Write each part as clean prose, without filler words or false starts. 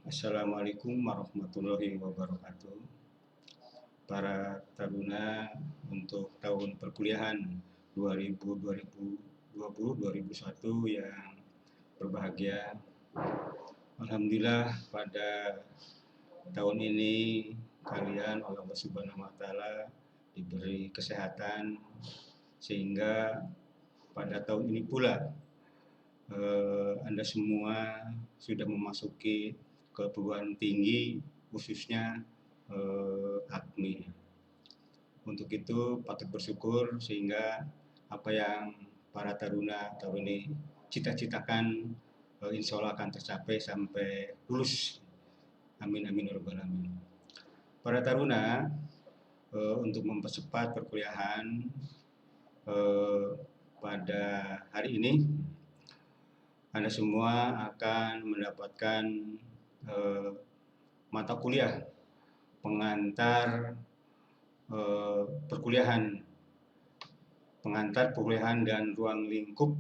Assalamualaikum warahmatullahi wabarakatuh. Para taruna untuk tahun perkuliahan 2020-2021 yang berbahagia. Alhamdulillah pada tahun ini kalian oleh Allah Subhanahu wa taala diberi kesehatan sehingga pada tahun ini pula Anda semua sudah memasuki ke perguruan tinggi, khususnya AKMI. Untuk itu patut bersyukur sehingga apa yang para taruna-taruni cita-citakan insya Allah akan tercapai sampai lulus. Amin amin ya rabbal alamin. Para taruna, untuk mempercepat perkuliahan pada hari ini, Anda semua akan mendapatkan mata kuliah pengantar perkuliahan dan ruang lingkup,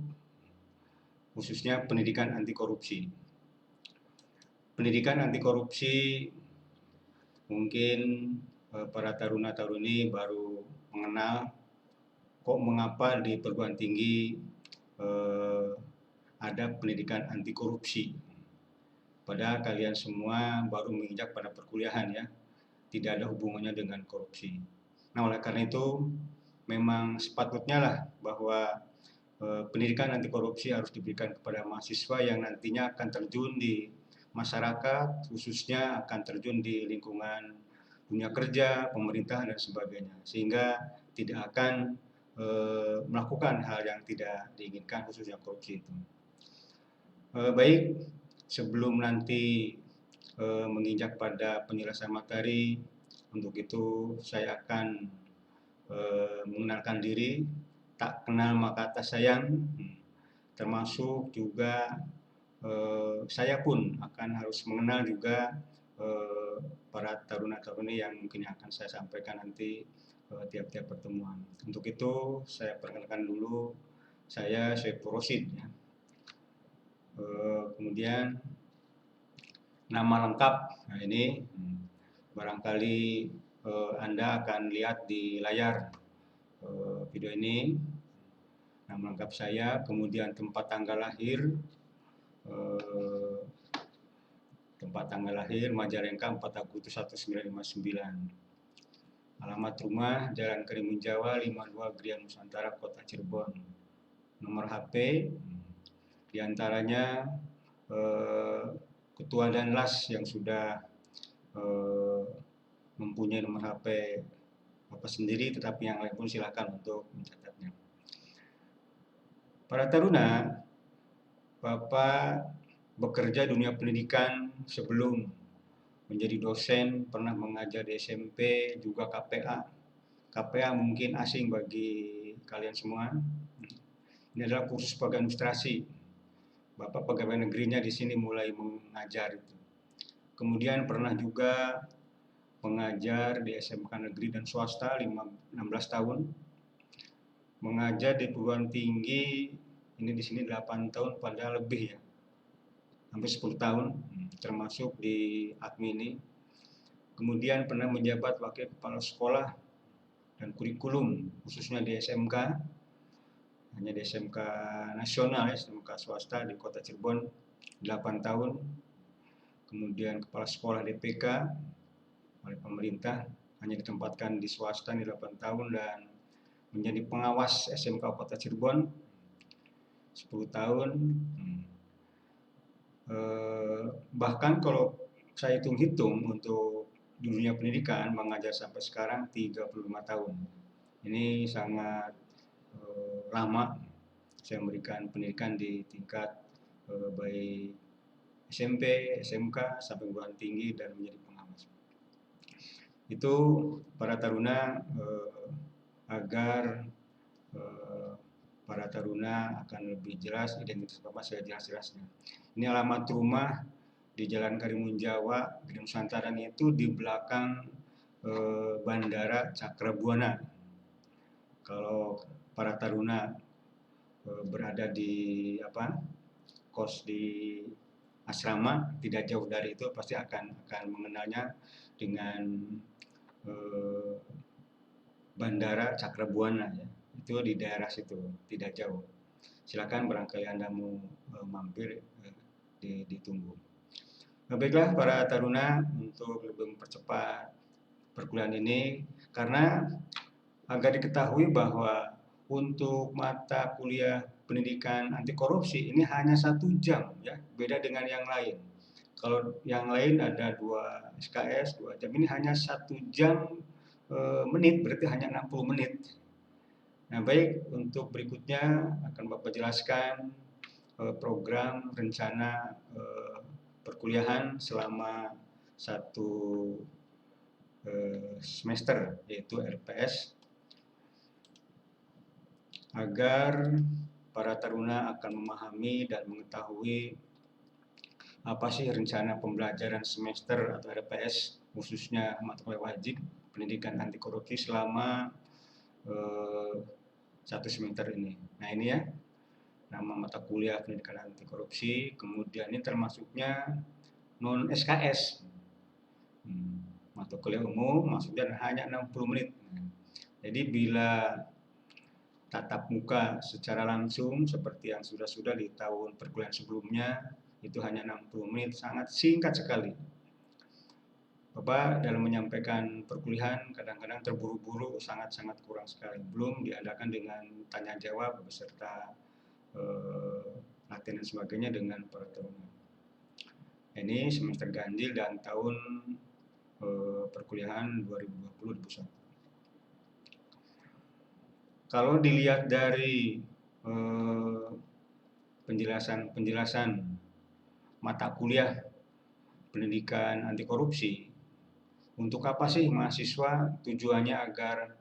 khususnya pendidikan anti korupsi. Pendidikan anti korupsi mungkin para taruna-taruni baru mengenal kok mengapa di perguruan tinggi ada pendidikan anti korupsi. Padahal kalian semua baru menginjak pada perkuliahan ya, tidak ada hubungannya dengan korupsi. Nah, oleh karena itu memang sepatutnya lah bahwa pendidikan anti korupsi harus diberikan kepada mahasiswa yang nantinya akan terjun di masyarakat, khususnya akan terjun di lingkungan dunia kerja, pemerintahan dan sebagainya, sehingga tidak akan melakukan hal yang tidak diinginkan, khususnya korupsi itu. Baik, sebelum nanti menginjak pada penjelasan materi, untuk itu saya akan mengenalkan diri. Tak kenal maka tak sayang, termasuk juga saya pun akan harus mengenal juga para taruna-taruni yang mungkin akan saya sampaikan nanti tiap-tiap pertemuan. Untuk itu saya perkenalkan dulu, saya Saiful Rosid ya. Kemudian nama lengkap, nah ini barangkali Anda akan lihat di layar video ini. Nama lengkap saya, kemudian tempat tanggal lahir Majalengka 4 Agustus 1959. Alamat rumah Jalan Karimun Jawa 52 Grian Nusantara, Kota Cirebon. Nomor HP diantaranya Ketua Danlas yang sudah mempunyai nomor HP Bapak sendiri, tetapi yang lain pun silakan untuk mencatatnya. Para taruna, Bapak bekerja dunia pendidikan sebelum menjadi dosen, pernah mengajar di SMP, juga KPA. KPA mungkin asing bagi kalian semua. Ini adalah kursus pegawai administrasi. Bapak pegawai negerinya di sini mulai mengajar itu. Kemudian pernah juga mengajar di SMK negeri dan swasta 16 tahun. Mengajar di perguruan tinggi ini di sini 8 tahun, padahal lebih ya. Hampir 10 tahun, termasuk di AKMI ini. Kemudian pernah menjabat wakil kepala sekolah dan kurikulum, khususnya di SMK, hanya di SMK nasional ya, SMK swasta di Kota Cirebon 8 tahun. Kemudian kepala sekolah DPK oleh pemerintah, hanya ditempatkan di swasta di 8 tahun, dan menjadi pengawas SMK Kota Cirebon 10 tahun. Bahkan kalau saya hitung-hitung untuk di dunia pendidikan mengajar sampai sekarang 35 tahun. Ini sangat lama saya memberikan pendidikan di tingkat baik SMP, SMK sampai perguruan tinggi dan menjadi pengawas. Itu para taruna, agar para taruna akan lebih jelas identitas Bapak saya jelas-jelasnya. Ini alamat rumah di Jalan Karimun Jawa, Grian Nusantara itu di belakang Bandara Cakrabuana. Kalau para taruna berada di kos di asrama, tidak jauh dari itu pasti akan mengenalnya dengan Bandara Cakrabuana ya. Itu di daerah situ, tidak jauh. Silakan barangkali Anda mau mampir, ditunggu. Baiklah para taruna, untuk lebih mempercepat perkuliahan ini, karena agar diketahui bahwa untuk mata kuliah pendidikan anti korupsi ini hanya 1 jam ya, beda dengan yang lain. Kalau yang lain ada 2 SKS 2 jam, ini hanya 1 jam menit, berarti hanya 60 menit. Nah baik, untuk berikutnya akan Bapak jelaskan program rencana perkuliahan selama 1 semester, yaitu RPS, agar para taruna akan memahami dan mengetahui apa sih rencana pembelajaran semester atau RPS, khususnya mata kuliah wajib pendidikan anti korupsi selama 1 semester ini. Nah ini ya, nama mata kuliah pendidikan anti korupsi, kemudian ini termasuknya non SKS, mata kuliah umum, maksudnya hanya 60 menit. Jadi bila tatap muka secara langsung seperti yang sudah di tahun perkuliahan sebelumnya, itu hanya 60 menit, sangat singkat sekali. Bapak dalam menyampaikan perkuliahan kadang-kadang terburu-buru, sangat-sangat kurang sekali. Belum diadakan dengan tanya jawab beserta latihan dan sebagainya dengan para taruna. Ini semester ganjil dan tahun perkuliahan 2020-2021. Kalau dilihat dari penjelasan mata kuliah pendidikan anti korupsi, untuk apa sih mahasiswa tujuannya agar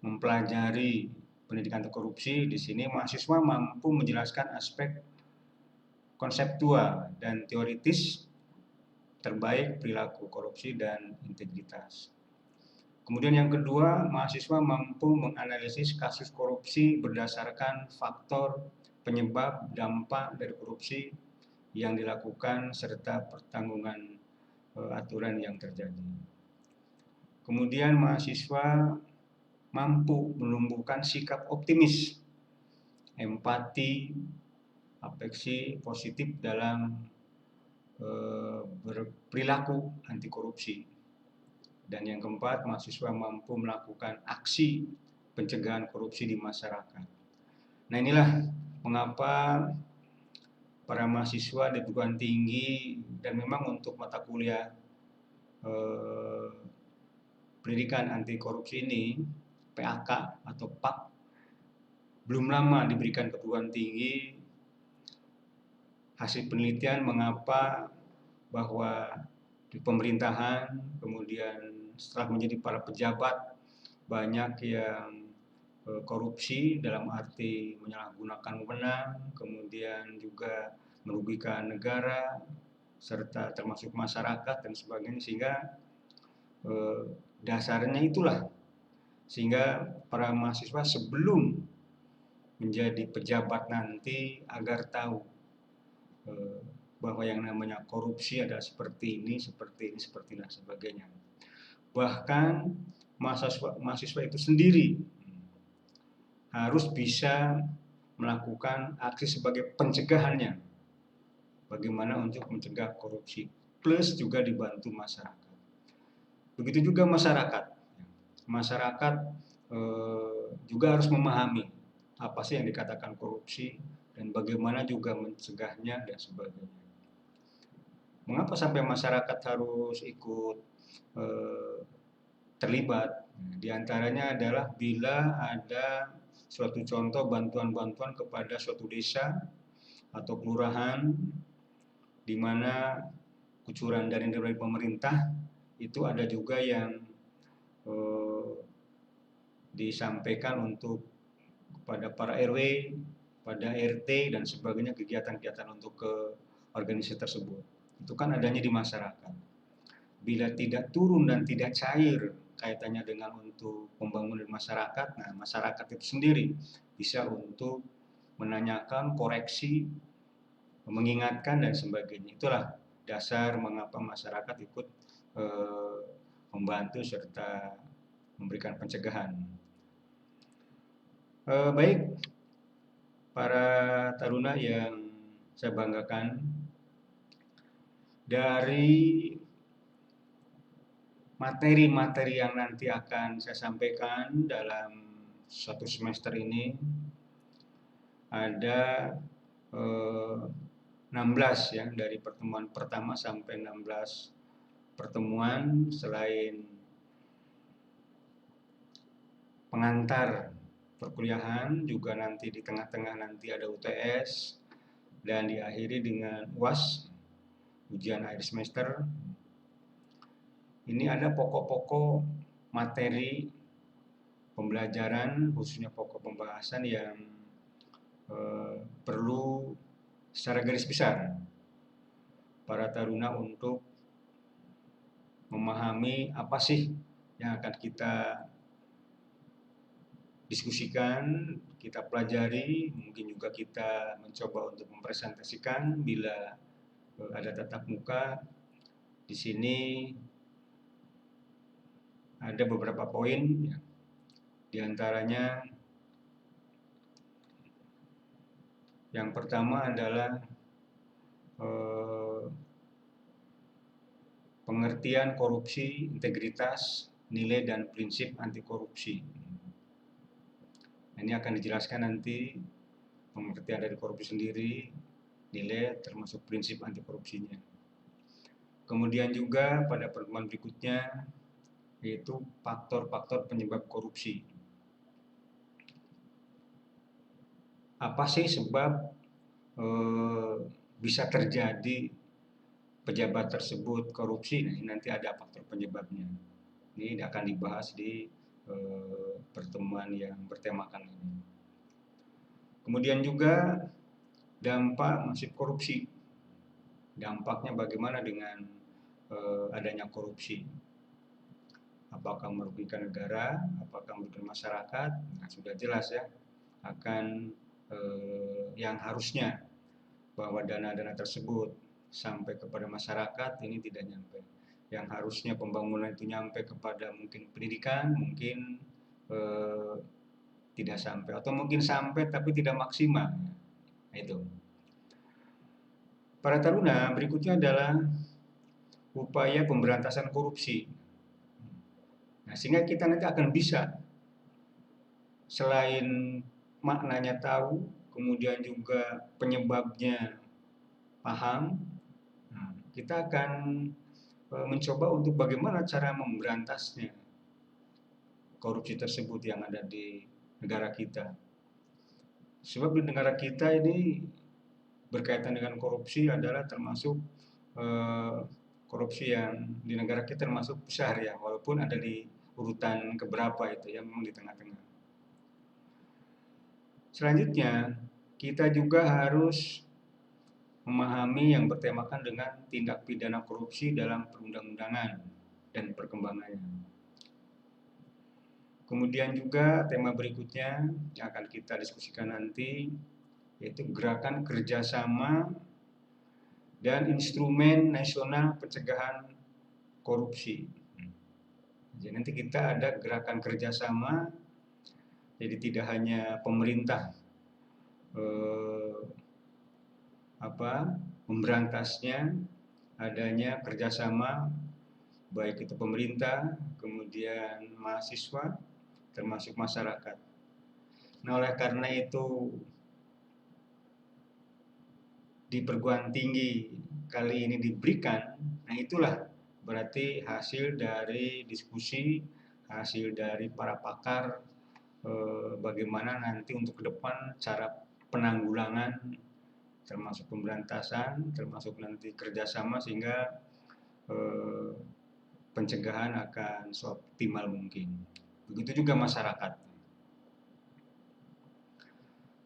mempelajari pendidikan anti korupsi? Di sini mahasiswa mampu menjelaskan aspek konseptual dan teoritis terbaik perilaku korupsi dan integritas. Kemudian yang kedua, mahasiswa mampu menganalisis kasus korupsi berdasarkan faktor penyebab dampak dari korupsi yang dilakukan serta pertanggungan aturan yang terjadi. Kemudian mahasiswa mampu menumbuhkan sikap optimis, empati, afeksi positif dalam berperilaku anti korupsi. Dan yang keempat, mahasiswa mampu melakukan aksi pencegahan korupsi di masyarakat. Nah inilah mengapa para mahasiswa di perguruan tinggi, dan memang untuk mata kuliah pendidikan anti korupsi ini, PAK atau PAK, belum lama diberikan ke perguruan tinggi. Hasil penelitian mengapa bahwa di pemerintahan, kemudian setelah menjadi para pejabat, banyak yang korupsi dalam arti menyalahgunakan wewenang, kemudian juga merugikan negara, serta termasuk masyarakat dan sebagainya, sehingga dasarnya itulah, sehingga para mahasiswa sebelum menjadi pejabat nanti agar tahu bahwa yang namanya korupsi adalah seperti ini, dan sebagainya. Bahkan mahasiswa itu sendiri harus bisa melakukan aksi sebagai pencegahannya. Bagaimana untuk mencegah korupsi, plus juga dibantu masyarakat. Begitu juga masyarakat. Masyarakat juga harus memahami apa sih yang dikatakan korupsi dan bagaimana juga mencegahnya dan sebagainya. Mengapa sampai masyarakat harus ikut terlibat? Di antaranya adalah bila ada suatu contoh bantuan-bantuan kepada suatu desa atau kelurahan di mana kucuran dari pemerintah, itu ada juga yang disampaikan untuk kepada para RW, pada RT dan sebagainya, kegiatan-kegiatan untuk ke organisasi tersebut. Itu kan adanya di masyarakat. Bila tidak turun dan tidak cair kaitannya dengan untuk pembangunan masyarakat. Nah, masyarakat itu sendiri bisa untuk menanyakan, koreksi, mengingatkan dan sebagainya. Itulah dasar mengapa masyarakat ikut membantu serta memberikan pencegahan. Baik, para taruna yang saya banggakan, dari materi-materi yang nanti akan saya sampaikan dalam satu semester ini ada 16 ya, dari pertemuan pertama sampai 16 pertemuan. Selain pengantar perkuliahan, juga nanti di tengah-tengah nanti ada UTS dan diakhiri dengan UAS, ujian akhir semester. Ini ada pokok-pokok materi pembelajaran, khususnya pokok pembahasan yang perlu secara garis besar para taruna untuk memahami apa sih yang akan kita diskusikan, kita pelajari, mungkin juga kita mencoba untuk mempresentasikan bila ada tatap muka. Di sini ada beberapa poin, ya. Di antaranya yang pertama adalah pengertian korupsi, integritas, nilai dan prinsip anti korupsi. Ini akan dijelaskan nanti pengertian dari korupsi sendiri, nilai termasuk prinsip anti korupsinya. Kemudian juga pada pertemuan berikutnya yaitu faktor-faktor penyebab korupsi. Apa sih sebab bisa terjadi pejabat tersebut korupsi? Nah, nanti ada faktor penyebabnya. Ini akan dibahas di pertemuan yang bertemakan ini. Kemudian juga dampak masif korupsi. Dampaknya bagaimana dengan adanya korupsi? Apakah merugikan negara, apakah merugikan masyarakat? Nah, sudah jelas ya, akan yang harusnya bahwa dana-dana tersebut sampai kepada masyarakat ini tidak nyampe. Yang harusnya pembangunan itu nyampe kepada mungkin pendidikan, mungkin tidak sampai, atau mungkin sampai tapi tidak maksimal. Nah, itu. Para taruna, berikutnya adalah upaya pemberantasan korupsi. Nah, sehingga kita nanti akan bisa, selain maknanya tahu, kemudian juga penyebabnya paham, nah, kita akan mencoba untuk bagaimana cara memberantasnya korupsi tersebut yang ada di negara kita. Sebab di negara kita ini berkaitan dengan korupsi adalah termasuk korupsi yang di negara kita termasuk besar ya, walaupun ada di urutan keberapa itu ya, memang di tengah-tengah. Selanjutnya, kita juga harus memahami yang bertemakan dengan tindak pidana korupsi dalam perundang-undangan dan perkembangannya. Kemudian juga tema berikutnya yang akan kita diskusikan nanti yaitu gerakan kerjasama dan instrumen nasional pencegahan korupsi. Jadi nanti kita ada gerakan kerjasama, jadi tidak hanya pemerintah memberantasnya, adanya kerjasama baik itu pemerintah, kemudian mahasiswa, termasuk masyarakat. Nah, oleh karena itu di perguruan tinggi kali ini diberikan, nah itulah berarti hasil dari diskusi, hasil dari para pakar bagaimana nanti untuk ke depan cara penanggulangan termasuk pemberantasan, termasuk nanti kerjasama sehingga pencegahan akan seoptimal mungkin. Begitu juga masyarakat.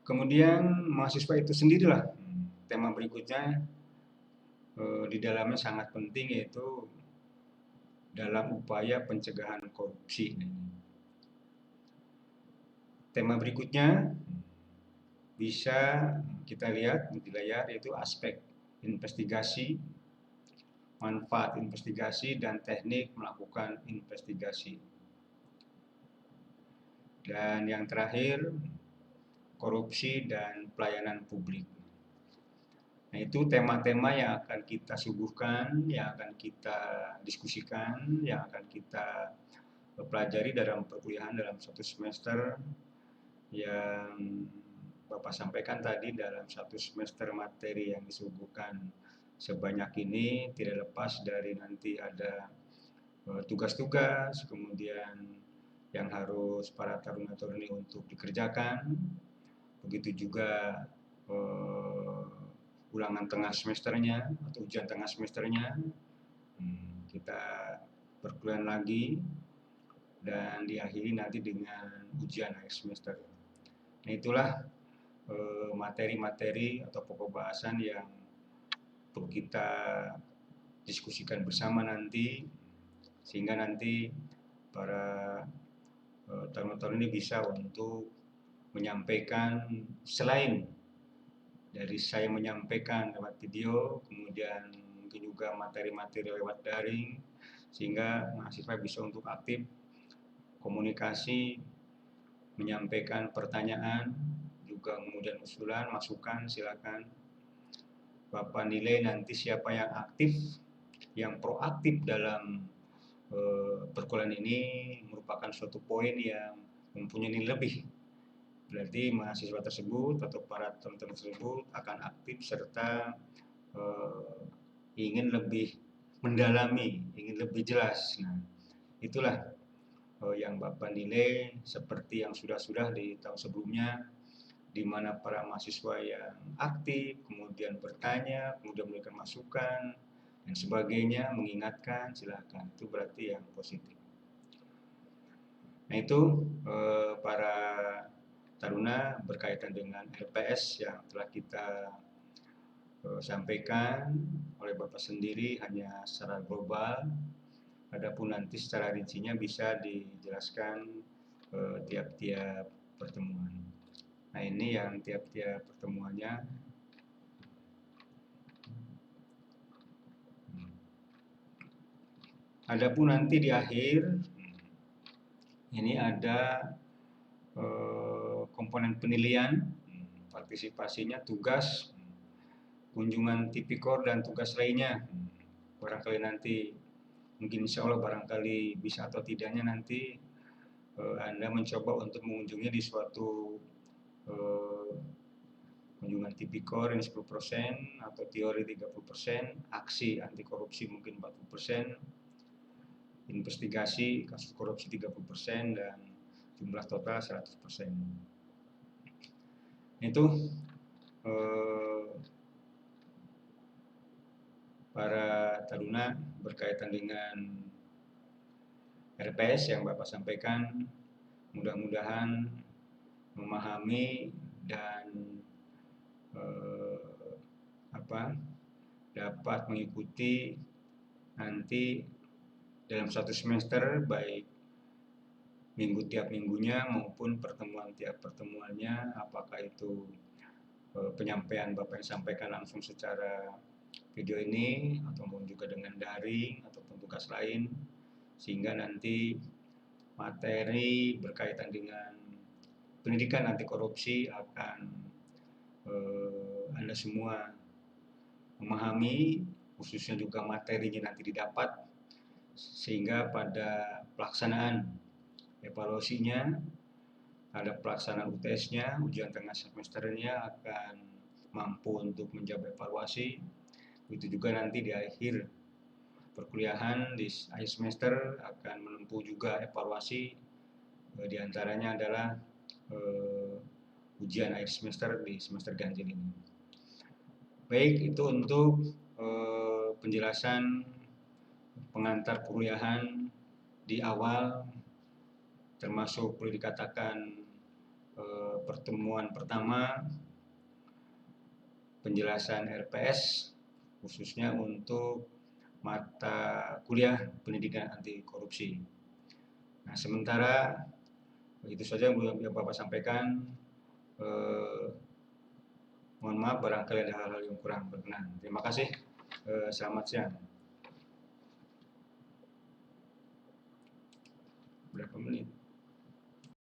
Kemudian mahasiswa itu sendirilah tema berikutnya di dalamnya sangat penting, yaitu dalam upaya pencegahan korupsi. Tema berikutnya bisa kita lihat di layar, yaitu aspek investigasi, manfaat investigasi, dan teknik melakukan investigasi. Dan yang terakhir, korupsi dan pelayanan publik. Nah, itu tema-tema yang akan kita suguhkan, yang akan kita diskusikan, yang akan kita pelajari dalam perkuliahan dalam satu semester yang Bapak sampaikan tadi. Dalam satu semester materi yang disuguhkan sebanyak ini tidak lepas dari nanti ada tugas-tugas, kemudian yang harus para taruna-taruni untuk dikerjakan. Begitu juga ulangan tengah semesternya atau ujian tengah semesternya. Kita perkuliahan lagi dan diakhiri nanti dengan ujian akhir semester. Nah, itulah materi-materi atau pokok bahasan yang perlu kita diskusikan bersama nanti, sehingga nanti para taruna-taruna ini bisa untuk menyampaikan, selain dari saya menyampaikan lewat video, kemudian mungkin juga materi-materi lewat daring, sehingga mahasiswa bisa untuk aktif komunikasi, menyampaikan pertanyaan, juga kemudian usulan, masukan, silakan. Bapak nilai nanti siapa yang aktif, yang proaktif dalam perkuliahan ini merupakan suatu poin yang mempunyai nilai lebih. Berarti mahasiswa tersebut atau para teman-teman tersebut akan aktif serta ingin lebih mendalami, ingin lebih jelas. Nah, itulah yang Bapak nilai seperti yang sudah-sudah di tahun sebelumnya, di mana para mahasiswa yang aktif, kemudian bertanya, kemudian memberikan masukan, dan sebagainya, mengingatkan, silakan. Itu berarti yang positif. Nah, itu para taruna berkaitan dengan LPS yang telah kita sampaikan oleh Bapak sendiri hanya secara global. Adapun nanti secara rincinya bisa dijelaskan tiap-tiap pertemuan. Nah, ini yang tiap-tiap pertemuannya. Adapun nanti di akhir ini ada komponen penilaian, partisipasinya, tugas, kunjungan tipikor, dan tugas lainnya. Barangkali nanti, mungkin insya Allah barangkali bisa atau tidaknya nanti Anda mencoba untuk mengunjungi di suatu kunjungan tipikor ini 10% atau teori 30%, aksi anti korupsi mungkin 40%, investigasi kasus korupsi 30%, dan jumlah total 100%. Itu para taruna berkaitan dengan RPS yang Bapak sampaikan, mudah-mudahan memahami dan dapat mengikuti nanti dalam satu semester, baik tiap minggunya maupun pertemuan tiap pertemuannya, apakah itu penyampaian Bapak yang sampaikan langsung secara video ini ataupun juga dengan daring ataupun tugas lain, sehingga nanti materi berkaitan dengan pendidikan anti korupsi akan Anda semua memahami, khususnya juga materinya nanti didapat, sehingga pada pelaksanaan evaluasinya, ada pelaksanaan UTS-nya, ujian tengah semesternya akan mampu untuk menjawab evaluasi. Itu juga nanti di akhir perkuliahan di akhir semester akan menempuh juga evaluasi, diantaranya adalah ujian akhir semester di semester ganjil ini. Baik, itu untuk penjelasan pengantar perkuliahan di awal, termasuk boleh dikatakan pertemuan pertama, penjelasan RPS khususnya untuk mata kuliah pendidikan anti korupsi. Nah, sementara itu saja yang Bapak sampaikan. Mohon maaf barangkali ada hal-hal yang kurang berkenan. Terima kasih. Selamat siang. Berapa menit?